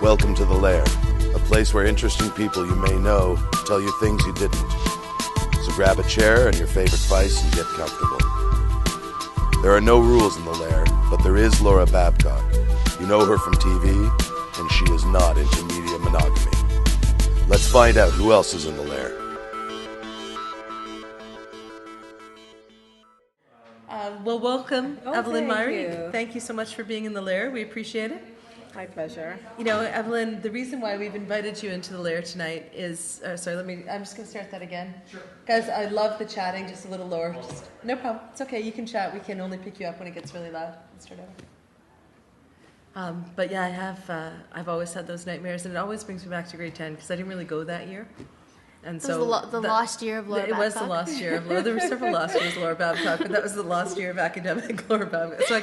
Welcome to the Lair, a place where interesting people you may know tell you things you didn't. So grab a chair and your favorite vice and get comfortable. There are no rules in the Lair, but there is Laura Babcock. You know her from TV, and she is not into media monogamy. Let's find out who else is in the Lair. Well, welcome, Evelyn Myrie. You. Thank you so much for being in the Lair. We appreciate it. My pleasure. You know, Evelyn, the reason why we've invited you into the Lair tonight is, I'm just going to start that again. Sure. Guys, I love the chatting, just a little lower. No problem. It's okay. You can chat. We can only pick you up when it gets really loud. Let's start over. But yeah, I've always had those nightmares, and it always brings me back to grade 10 because I didn't really go that year. And so the lost year of Laura Babcock. It was the lost year of Laura. There were several lost years of Laura Babcock, but that was the lost year of academic Laura Babcock. So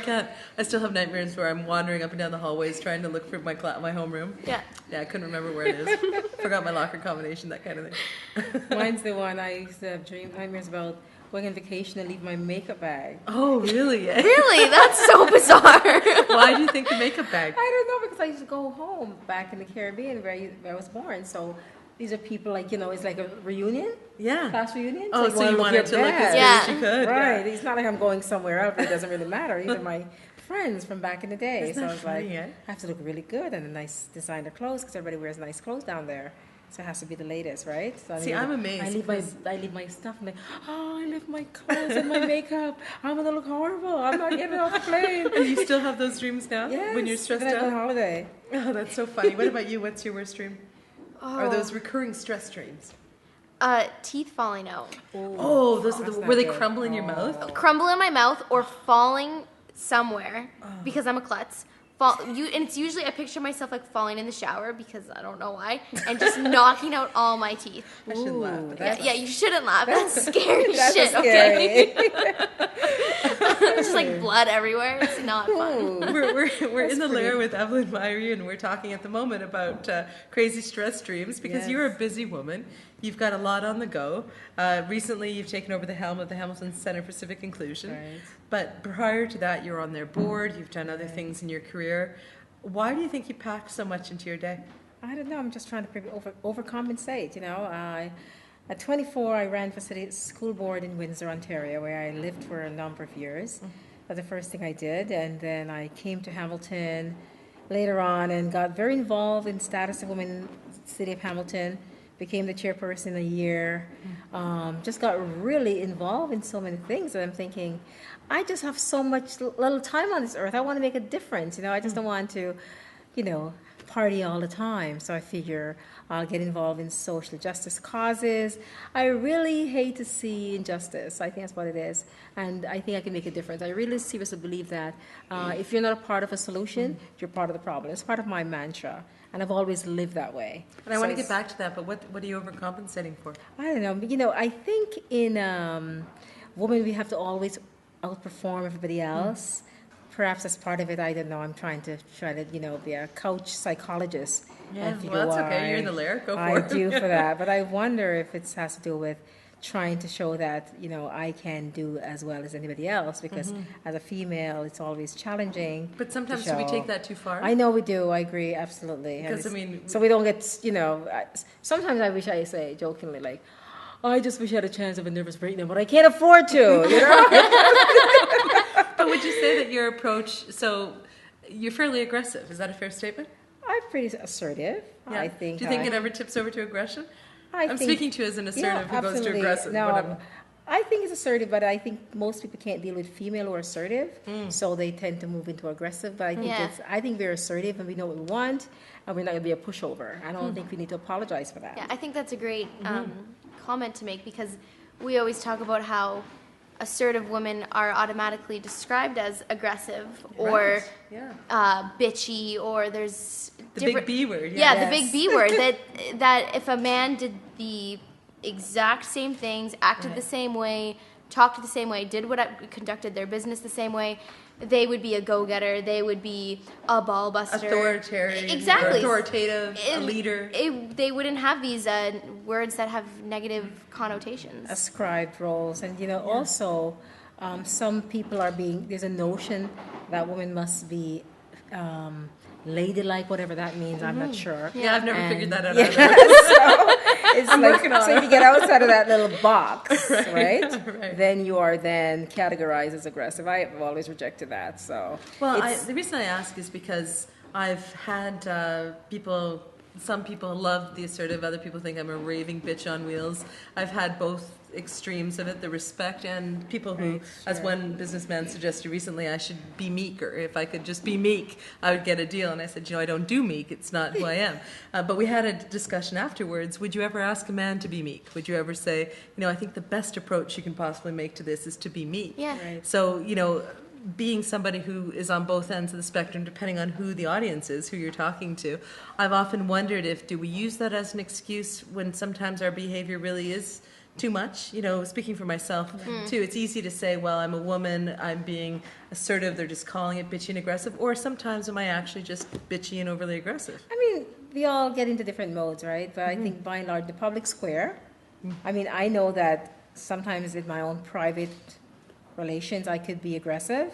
I still have nightmares where I'm wandering up and down the hallways trying to look for my homeroom. Yeah. Yeah, I couldn't remember where it is. Forgot my locker combination, that kind of thing. Mine's the one I used to have nightmares about going on vacation and leave my makeup bag. Oh, really? Really? That's so bizarre. Why do you think the makeup bag? I don't know, because I used to go home back in the Caribbean where I was born. So these are people it's like a reunion. Yeah. Class reunion. Oh, so you wanted to look as good as you could. Right. Yeah. It's not like I'm going somewhere else. It doesn't really matter. These are my friends from back in the day. Isn't so that I was funny, like, I have to look really good and a nice designer clothes because everybody wears nice clothes down there. So it has to be the latest, right? So I'm amazed. I leave my stuff and I left my clothes and my makeup. I'm gonna look horrible. I'm not getting off the plane. And you still have those dreams now? Yes. When you're stressed when I go on out? holiday. Oh, that's so funny. What about you? What's your worst dream? Are those recurring stress dreams? Teeth falling out. Oh, those are were they good. crumble in your mouth? Crumble in my mouth or falling somewhere because I'm a klutz. And it's usually I picture myself like falling in the shower because I don't know why and just knocking out all my teeth. I shouldn't laugh. Yeah, you shouldn't laugh. That's scary That's shit. scary. Okay. Just like blood everywhere. It's not fun. We're in the Lair with Evelyn Myrie, and we're talking at the moment about crazy stress dreams because Yes. you're a busy woman. You've got a lot on the go. Recently, you've taken over the helm of the Hamilton Center for Civic Inclusion. Right. But prior to that, you're on their board. You've done other things in your career. Why do you think you pack so much into your day? I don't know. I'm just trying to overcompensate. At 24, I ran for city school board in Windsor, Ontario, where I lived for a number of years. That's the first thing I did, and then I came to Hamilton later on and got very involved in status of women in the city of Hamilton. Became the chairperson in a year. Just got really involved in so many things, and I'm thinking, I just have so much little time on this earth. I want to make a difference. I just don't want to, party all the time. So I figure I'll get involved in social justice causes. I really hate to see injustice. I think that's what it is. And I think I can make a difference. I really seriously believe that if you're not a part of a solution, you're part of the problem. It's part of my mantra. And I've always lived that way. And I want to get back to that, but what are you overcompensating for? I don't know. I think in women we have to always outperform everybody else. Perhaps that's part of it. I don't know. I'm trying to be a couch psychologist. Yeah, and figure well, that's okay. why You're in the Lair. Go for I it. do for that. But I wonder if it has to do with trying to show that, I can do as well as anybody else, because as a female, it's always challenging. But sometimes do we take that too far? I know we do. I agree. Absolutely. Because, so we don't get, sometimes I wish I say jokingly, like, I just wish I had a chance of a nervous breakdown, but I can't afford to, But would you say that your approach, so you're fairly aggressive, is that a fair statement? I'm pretty assertive, Yeah. I think. Do you think it ever tips over to aggression? I'm think, speaking to you as an assertive who goes to absolutely. aggressive. No, I think it's assertive, but I think most people can't deal with female or assertive, so they tend to move into aggressive. But I think we're assertive and we know what we want, and we're not going to be a pushover. I don't think we need to apologize for that. Yeah, I think that's a great comment to make because we always talk about how assertive women are automatically described as aggressive or bitchy, or there's the different, big B word. Yeah, the big B word. that if a man did the exact same things, acted the same way, talked the same way, conducted their business the same way, they would be a go-getter. They would be a ball buster. Authoritarian. Exactly. Authoritative. A leader. They wouldn't have these words that have negative connotations. Ascribed roles. And, also some people there's a notion that women must be ladylike, whatever that means. I'm not sure. Yeah, I've never figured that out Yeah, either. it's like, so if you get outside of that little box, right, right. then you are then categorized as aggressive. I've always rejected that. So Well, it's- the reason I ask is because I've had some people love the assertive, other people think I'm a raving bitch on wheels. I've had both extremes of it, the respect, and people who, as one businessman suggested recently, I should be meeker. If I could just be meek, I would get a deal. And I said, I don't do meek. It's not who I am. But we had a discussion afterwards. Would you ever ask a man to be meek? Would you ever say, I think the best approach you can possibly make to this is to be meek? Yeah. Right. So, being somebody who is on both ends of the spectrum, depending on who the audience is, who you're talking to, I've often wondered do we use that as an excuse when sometimes our behavior really is too much? Speaking for myself, too, it's easy to say, well, I'm a woman, I'm being assertive, they're just calling it bitchy and aggressive, or sometimes am I actually just bitchy and overly aggressive? I mean, we all get into different modes, right? But I think by and large, the public square, I mean, I know that sometimes in my own private relations, I could be aggressive,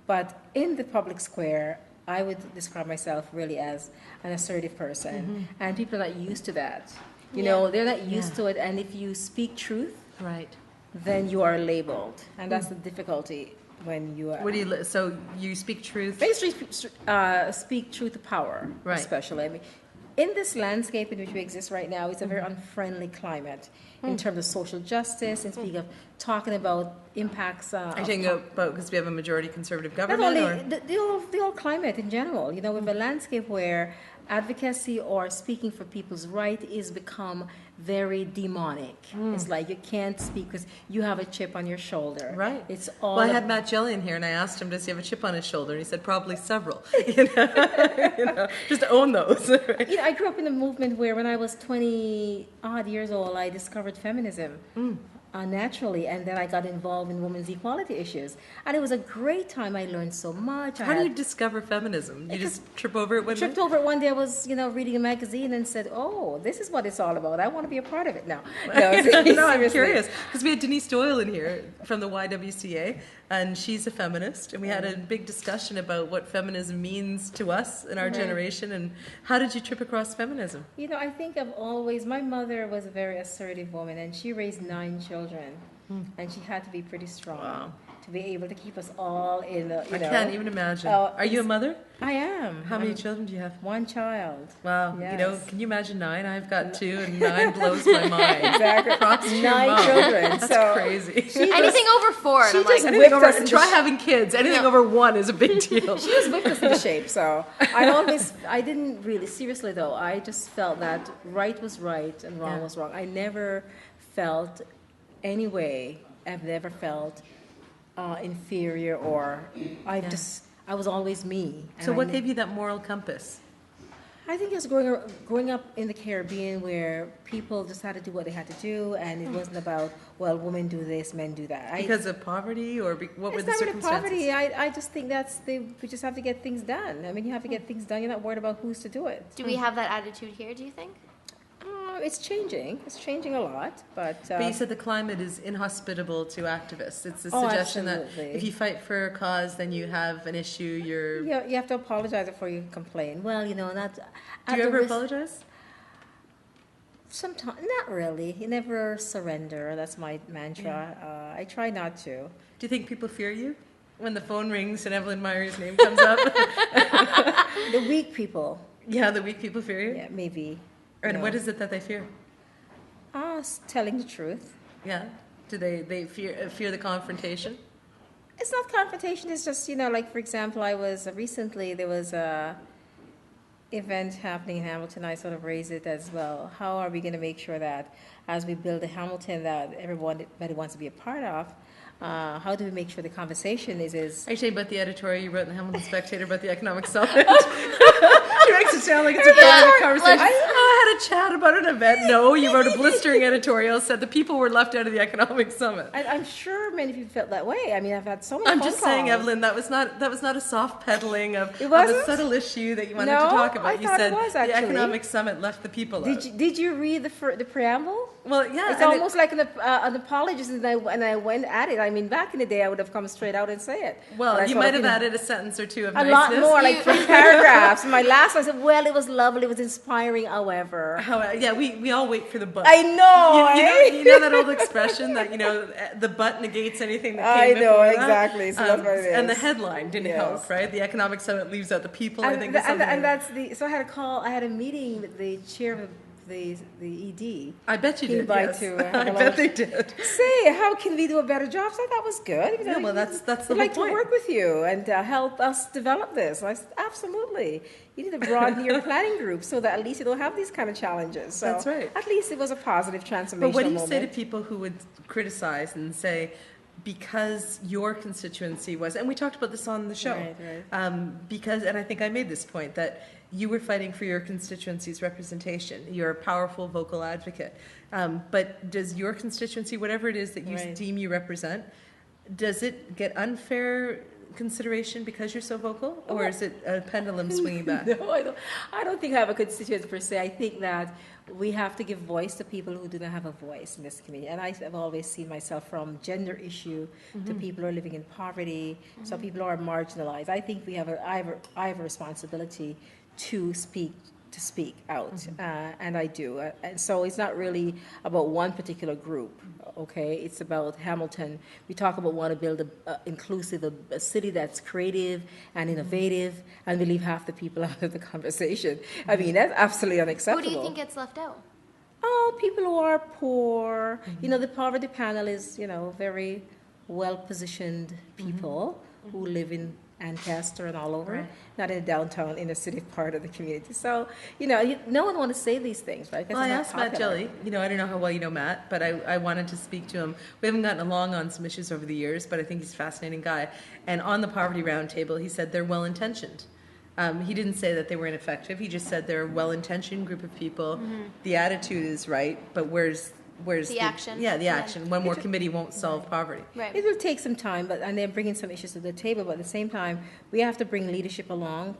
but in the public square, I would describe myself really as an assertive person, and people are not used to that. They're not used to it, and if you speak truth, Right. then you are labeled, and that's the difficulty when you are. So you speak truth? Basically, speak truth to power, Right. especially. I mean, in this landscape in which we exist right now, it's a very unfriendly climate in terms of social justice, and speaking of talking about impacts. Are you talking about because we have a majority conservative Not government? only or? the whole climate in general, we have a landscape where advocacy or speaking for people's right is become very demonic. It's like you can't speak because you have a chip on your shoulder. Right. It's all. Well, I had Matt Jellian here, and I asked him, does he have a chip on his shoulder? And he said, probably several. Just own those. Right? I grew up in a movement where when I was 20-odd years old, I discovered feminism. Naturally, and then I got involved in women's equality issues, and it was a great time. I learned so much. How do you discover feminism? You just trip over it one day? Tripped over it one day. I was, reading a magazine and said, "Oh, this is what it's all about. I want to be a part of it now." No, I'm seriously. curious because we had Denise Doyle in here from the YWCA, and she's a feminist, and we had a big discussion about what feminism means to us in our generation. And how did you trip across feminism? I think my mother was a very assertive woman, and she raised 9 children, and she had to be pretty strong to be able to keep us all in. I can't even imagine. Are you a mother? I am. How many children do you have? 1 child. Wow. Yes. Can you imagine 9? I've got 2, and 9 blows my mind. Exactly. Props to your 9 mom. children. That's so crazy. Anything over 4, and she I'm like, just Anything whipped us over, into try having kids. Anything over 1 is a big deal. She just whipped us into shape. So I didn't really, seriously though, I just felt that right was right and wrong was wrong. I never felt any way, I've never felt inferior or I was always me. So what gave you that moral compass? I think it's growing up in the Caribbean where people just had to do what they had to do, and it wasn't about, well, women do this, men do that. Because of poverty, or what were It's the not really circumstances? poverty. I just think we just have to get things done. I mean, you have to get things done. You're not worried about who's to do it. do we have that attitude here, do you think? It's changing. It's changing a lot, but. But you said the climate is inhospitable to activists. It's the Oh, suggestion absolutely. that if you fight for a cause, then you have an issue. you have to apologize before you complain. Well, not. Do you ever apologize? Sometimes, not really. You never surrender. That's my mantra. I try not to. Do you think people fear you when the phone rings and Evelyn Myrie's name comes up? The weak people. Yeah, the weak people fear you. Yeah, maybe. And what is it that they fear? Telling the truth. Yeah. Do they fear the confrontation? It's not confrontation. It's just, like, for example, recently there was a event happening in Hamilton. I sort of raised it as well. How are we going to make sure that as we build a Hamilton that everybody wants to be a part of, how do we make sure the conversation is Are you saying about the editorial you wrote in the Hamilton Spectator about the economic summit? She makes it sound like it's a private conversation. I had a chat about an event. No, you wrote a blistering editorial, said the people were left out of the economic summit. I'm sure many people felt that way. I mean, I've had so many I'm phone just saying, calls. Evelyn, that was not a soft peddling of a wasn't? subtle issue that you wanted No, to talk about. I You thought said it was, the actually. economic summit left the people out. Did you read the preamble? Well, yeah. It's almost like an apologist, and I went at it. I mean, back in the day, I would have come straight out and say it. Well, But I you sort might of, have added a sentence or two of a niceness. lot more, like 3 paragraphs. My last one said, well, it was lovely, it was inspiring, however. Yeah, we all wait for the but. I know, You know that old expression that, the but negates anything that I came know, before that? exactly. So that's what it is. And the headline didn't Yes. help, right? The economic summit leaves out the people. I think And that's so I had a meeting with the chair of the ED. I bet you Came did. by Yes. to, I bet they did. Say, how can we do a better job? So that was good. Yeah, well, that's the We'd whole like point. to work with you and help us develop this. I said, absolutely. You need to broaden your planning group so that at least you don't have these kind of challenges. So That's right. At least it was a positive transformation. But what do you say to people who would criticize and say, because your constituency was, and we talked about this on the show, Right. and I think I made this point, that you were fighting for your constituency's representation. You're a powerful vocal advocate. But does your constituency, whatever it is that you Right. deem you represent, does it get unfair consideration because you're so vocal, or is it a pendulum swinging back? No, I don't think I have a constituency per se. I think that we have to give voice to people who do not have a voice in this community. And I have always seen myself from gender issue to people who are living in poverty, so people who are marginalized. I think I have a responsibility to speak out, and I do. And so it's not really about one particular group, okay? It's about Hamilton. We talk about want to build a city that's creative and innovative, and we leave half the people out of the conversation. I mean, that's absolutely Who unacceptable. do you think gets left out? Oh, people who are poor. The poverty panel is, very well-positioned people who live in Ancaster and all over, not in the downtown inner city part of the community. So, no one wants to say these things, right? Well, I asked Matt Jelly, I don't know how well you know Matt, but I wanted to speak to him. We haven't gotten along on some issues over the years, but I think he's a fascinating guy. And on the poverty roundtable, he said they're well-intentioned. He didn't say that they were ineffective. He just said they're a well-intentioned group of people. The attitude is right, but where's the action? Yeah, the action. One more committee won't solve poverty. Right. It will take some time, and they're bringing some issues to the table. But at the same time, we have to bring leadership along.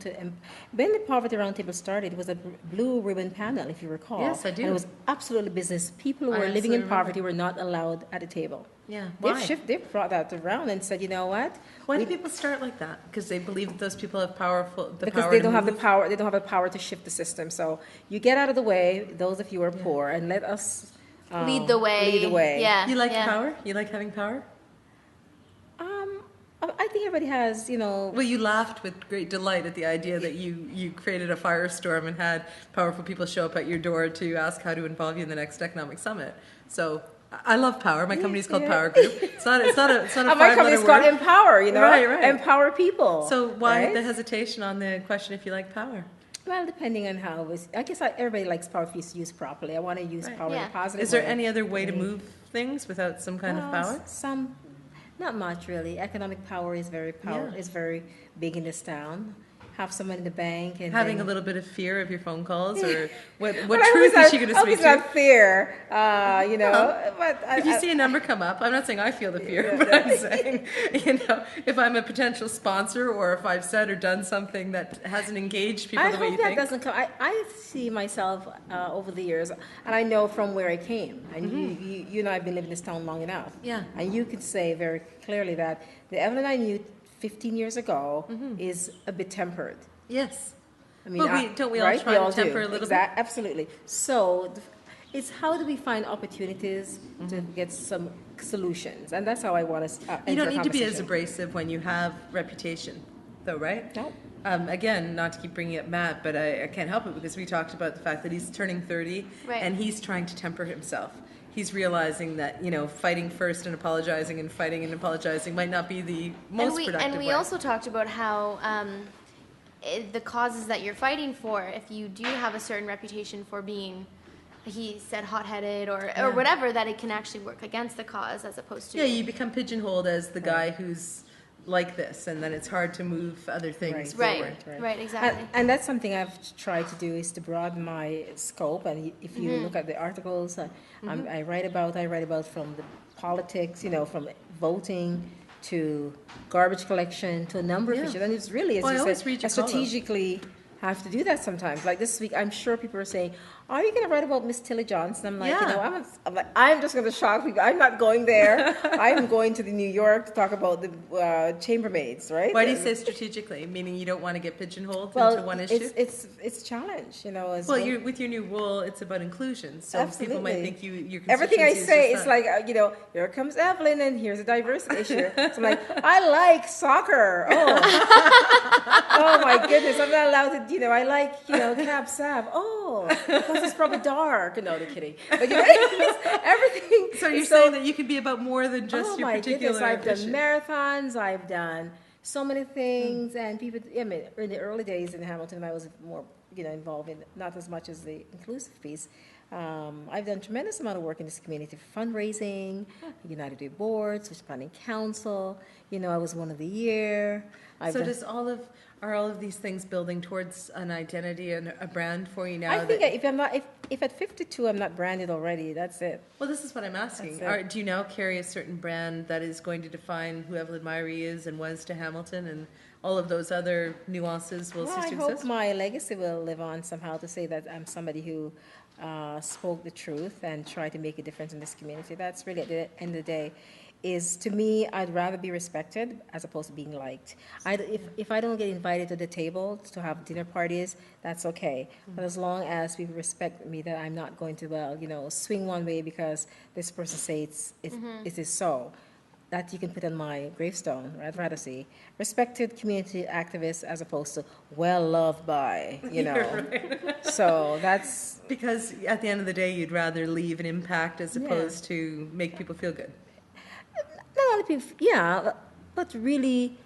When the Poverty Roundtable started, it was a blue ribbon panel, if you recall. Yes, I do. And it was absolutely business. People who I were living in absolutely poverty were not allowed at the table. Yeah, why? They've brought that around and said, you know what? Why do people start like that? Because they believe that those people have power Because they to don't have the move? power. They don't have the power to shift the system. So you get out of the way, those of you who are poor, and let us Lead the way. Lead the way. Yeah. You like yeah. power? You like having power? I think everybody has, Well, you laughed with great delight at the idea that you created a firestorm and had powerful people show up at your door to ask how to involve you in the next economic summit. So I love power. My company's called Power Group. It's not a my company's called Empower, Right. Empower people. So why right? the hesitation on the question if you like power? Well, depending on how it was, I guess everybody likes power if it's used properly. I want to use power in Yeah. a positive Is there way. any other way to move things without some kind of power? Some, not much really. Economic power is very big in this town. Have some money in the bank and Having then, a little bit of fear of your phone calls, or what Well, I truth hope is she going to I hope speak it's to? not fear, but If you see a number come up, I'm not saying I feel the fear, but I'm saying, if I'm a potential sponsor or if I've said or done something that hasn't engaged people I the way hope you that think. doesn't come. I see myself over the years, and I know from where I came. And you and I have been living in this town long enough. Yeah. And you could say very clearly that the Evelyn I knew 15 years ago is a bit tempered. Yes. I mean, But don't we all right? try We to all temper do. a little bit? Absolutely. So it's how do we find opportunities to get some solutions, and that's how I want to. You don't need to be as abrasive when you have reputation, though, right? No. Again, not to keep bringing up Matt, but I can't help it because we talked about the fact that he's turning 30 Right. and he's trying to temper himself. He's realizing that, fighting first and apologizing and fighting and apologizing might not be the most productive And we way. also talked about how the causes that you're fighting for, if you do have a certain reputation for being, he said, hot-headed or whatever, that it can actually work against the cause as opposed to... Yeah, you become pigeonholed as the guy who's like this, and then it's hard to move other things forward. Right, exactly. And that's something I've tried to do is to broaden my scope. And if you look at the articles I write about from the politics, from voting to garbage collection to a number of issues. And it's really, as Well, I you always said, read your a strategically have to do that sometimes. Like this week, I'm sure people are saying, "Are you going to write about Miss Tilly Johnson?" I'm like, Yeah. I'm just going to shock people. I'm not going there. I'm going to New York to talk about the chambermaids, right? Why do you say strategically? Meaning you don't want to get pigeonholed into one issue? It's a challenge, you know. Well, with your new role, it's about inclusion. So Absolutely. people might think your Everything I constituency is say just is that. like, here comes Evelyn, and here's a diversity issue. So I'm like, I like soccer. Oh my goodness, I'm not allowed to, I like, Cab Sav. Oh, because it's probably dark. No, they're kidding. But, everything. So you're saying that you can be about more than just your my particular goodness, I've done issue. marathons, I've done so many things, and people, in the early days in Hamilton, I was more, involved in not as much as the inclusive piece. I've done tremendous amount of work in this community for fundraising, United Way Board, Social Planning Council. I was one of the year. Are all of these things building towards an identity and a brand for you now? I think if at 52 I'm not branded already, that's it. Well, this is what I'm asking. Do you now carry a certain brand that is going to define who Evelyn Myrie is and was to Hamilton, and all of those other nuances will cease to I hope exist? my legacy will live on somehow to say that I'm somebody who spoke the truth and tried to make a difference in this community. That's really, at the end of the day, is, to me, I'd rather be respected as opposed to being liked. If I don't get invited to the table to have dinner parties, that's okay. But as long as people respect me, that I'm not going to, swing one way because this person says it is so. That you can put on my gravestone. I'd rather see respected community activists as opposed to well-loved by, Right. So that's... Because at the end of the day, you'd rather leave an impact as opposed to make people feel good. Not only people, but really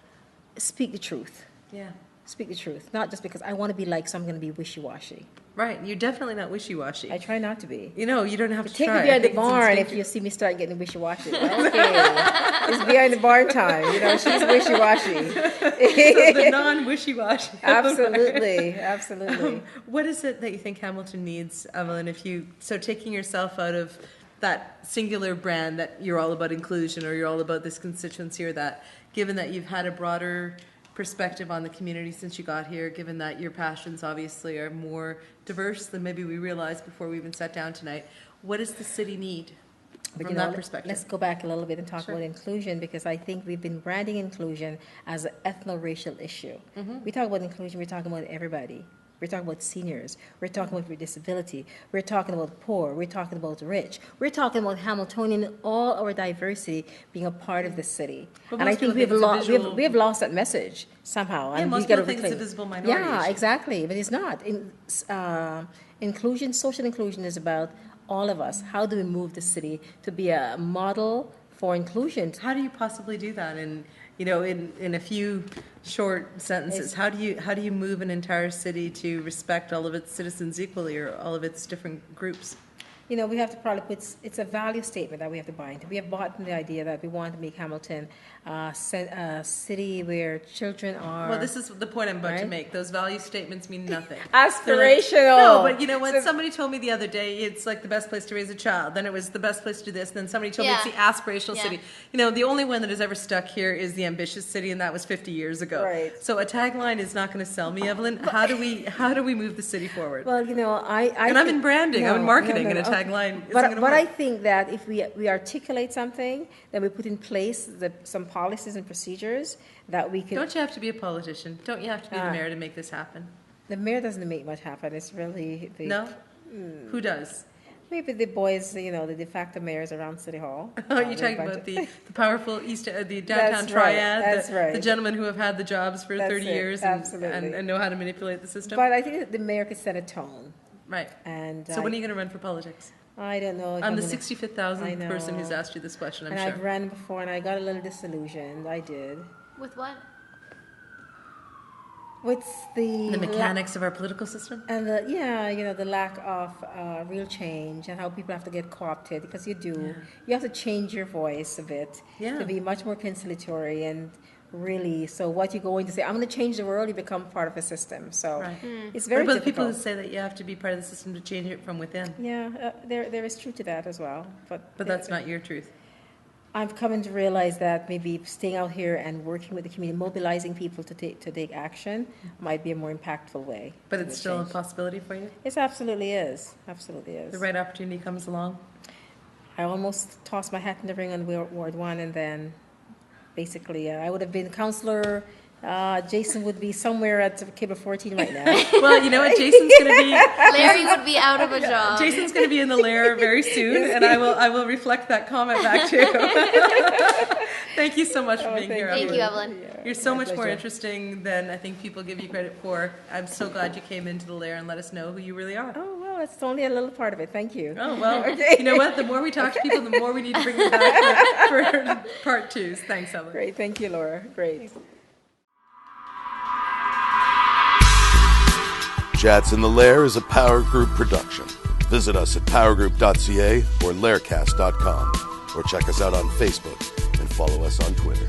speak the truth. Yeah. Speak the truth. Not just because I want to be like, so I'm going to be wishy-washy. Right. You're definitely not wishy-washy. I try not to be. You don't have to Take try. me behind I the think it's barn if instinctive. you see me start getting wishy-washy. Okay. It's behind the barn time. She's wishy-washy. So the non-wishy-washy. Absolutely. What is it that you think Hamilton needs, Evelyn, so taking yourself out of that singular brand that you're all about inclusion or you're all about this constituency or that, given that you've had a broader perspective on the community since you got here, given that your passions obviously are more diverse than maybe we realized before we even sat down tonight, what does the city need from that perspective? Let's go back a little bit and talk Sure. about inclusion, because I think we've been branding inclusion as an ethno-racial issue. We talk about inclusion, we're talking about everybody. We're talking about seniors. We're talking about disability. We're talking about poor. We're talking about rich. We're talking about Hamiltonian, all our diversity being a part of the city. But And I most think people think it's a visual- we have lost that message somehow. Yeah, and most we've got to people think it's a reclaim it. visible minority Yeah, issue. exactly. But it's not. Inclusion, social inclusion is about all of us. How do we move the city to be a model for inclusion? How do you possibly do that in a few short sentences? How do you move an entire city to respect all of its citizens equally or all of its different groups? We have to probably it's a value statement that we have to buy into. We have bought into the idea that we want to make Hamilton a city where children are... Well, this is the point I'm about to make. Those value statements mean nothing. Aspirational. No, but you know what? Somebody told me the other day it's like the best place to raise a child. Then it was the best place to do this. Then somebody told me it's the aspirational city. The only one that has ever stuck here is the ambitious city, and that was 50 years ago. Right. So a tagline is not going to sell me, Evelyn. How do we move the city forward? Well, I'm in branding. I'm in marketing, and a tagline isn't going to But work. I think that if we articulate something, then we put in place some policies and procedures that we can... Don't you have to be a politician? Don't you have to be the mayor to make this happen? The mayor doesn't make much happen. It's really... No? Who does? Maybe the boys, the de facto mayors around City Hall. Oh, you're talking about the powerful the downtown triad, That's right. the gentlemen who have had the jobs for 30 it, years absolutely. and know how to manipulate the system. But I think that the mayor could set a tone. Right. And So when are you going to run for politics? I don't know. I'm the gonna- 65,000th I person who's know. asked you this question, I'm And sure. I've ran before, and I got a little disillusioned. I did. With what? What's The mechanics of our political system? And the lack of real change and how people have to get co-opted, because you do. You have to change your voice a bit to be much more conciliatory and really. So what you go in to say, I'm going to change the world, you become part of a system. So it's very What about the people difficult. who say that you have to be part of the system to change it from within? Yeah, there is truth to that as well. But But that's not your truth. I've come to realize that maybe staying out here and working with the community, mobilizing people to take action, might be a more impactful way. But it's still a possibility for you? It absolutely is. Absolutely is. The right opportunity comes along? I almost tossed my hat in the ring on Ward 1, and then basically I would have been councillor. Jason would be somewhere at Cable 14 right now. Well, you know what? Jason's going to be... Larry would be out of a job. Jason's going to be in the Lair very soon, and I will reflect that comment back to you. Thank you so much for being here, Thank Evelyn. you, Evelyn. You're so much more pleasure. interesting than I think people give you credit for. I'm so glad you came into the Lair and let us know who you really are. Oh, well, it's only a little part of it. Thank you. Oh, well, you know what? The more we talk to people, the more we need to bring them back for part twos. Thanks, Evelyn. Great. Thank you, Laura. Great. Chats in the Lair is a Power Group production. Visit us at powergroup.ca or laircast.com, or check us out on Facebook and follow us on Twitter.